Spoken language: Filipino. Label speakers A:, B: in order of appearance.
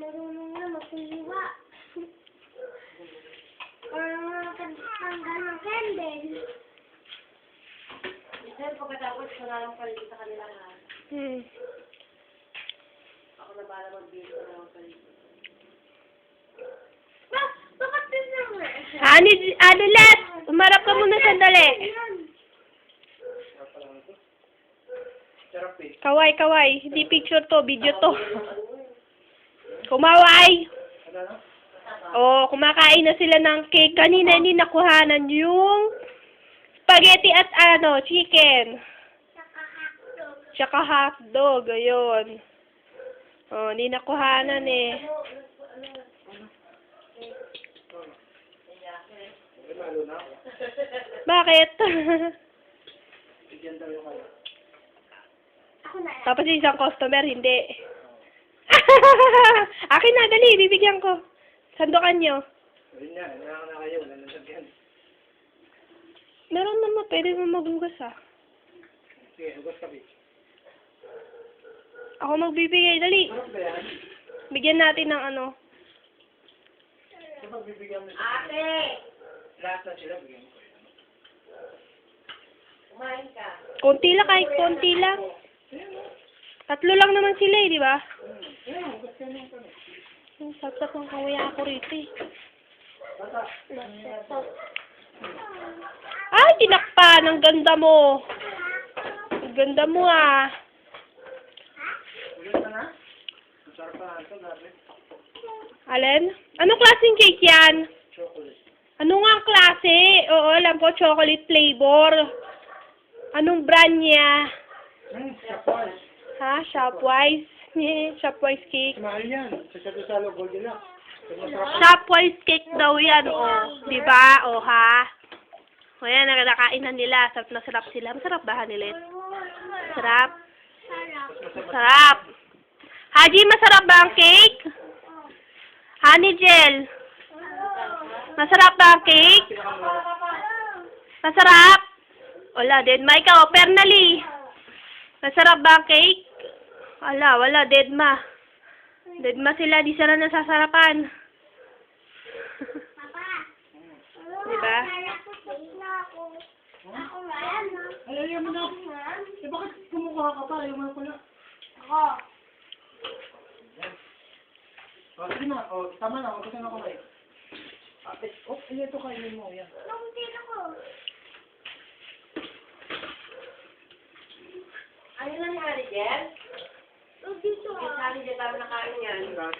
A: Marunong na magsihiwa. Or tanggal ng candle.
B: Minsan pagkatapos ko na lang paligid sa kanila ha. Ako na bala mag-video na lang paligid.
A: Bakit din naman?
C: Ano, Let? Umarap ka muna sandali. Kaway. Hindi picture to, video to. Kumaway! Oh, kumakain na sila ng cake. Kanina hindi nakuhanan yung spaghetti at chicken. Tsaka hotdog. Ayun. Oh, hindi nakuhanan eh. Bakit? Tapos yung isang customer, hindi. Akin na, dali, bibigyan ko. Sandukan nyo. Meron naman, pwede mo maghugas
D: Sige, hugas ka, bitch.
C: Ako magbibigay, dali. Bigyan natin ng ano.
D: Kapag bibigyan mo
B: Ate!
D: lahat na sila, bigyan mo.
B: Kumain ka.
C: Konti lang, kahit konti lang. 3 lang naman sila eh, di ba?
D: Hugas ka naman kami.
C: Sapsap ng kawaya ako rito eh.
D: Bata.
C: Ay, tinakpan! Ang ganda mo! Ang ganda mo ah!
D: Hugas ka na? Masarap pa ito, grabe.
C: Alin? Anong klaseng cake yan?
D: Chocolate.
C: Ano nga ang klase? Oo, alam ko, chocolate flavor. Anong brand niya?
D: Surprise.
C: Ha? Shopwise? Shopwise cake.
D: Mahal yan. Sa Salo, Goldilocks. Masarap.
C: Shopwise cake daw yan, oh. Diba? O, ha? O yan, nakakain na nila. Sarap na sarap sila. Masarap ba, Hanilet? Masarap? Masarap. Haji, masarap ba ang cake? Honey Gel. Masarap ba ang cake? Masarap? Wala, Dedma. Ikaw, Pernali. Masarap ba ang cake? Wala, Dedma. Dedma sila, di sila nasasarapan. Diba?
D: Ay, ayaw mo na. Eh, bakit kumukuha ka pa? Ayaw mo na pala. O, sige na. O, tama na. Huwag ka na kumain. Ito kainin mo. Yan.
B: Ano lang yung Ate Jel? Yung Ate Jel, tama na kain yan.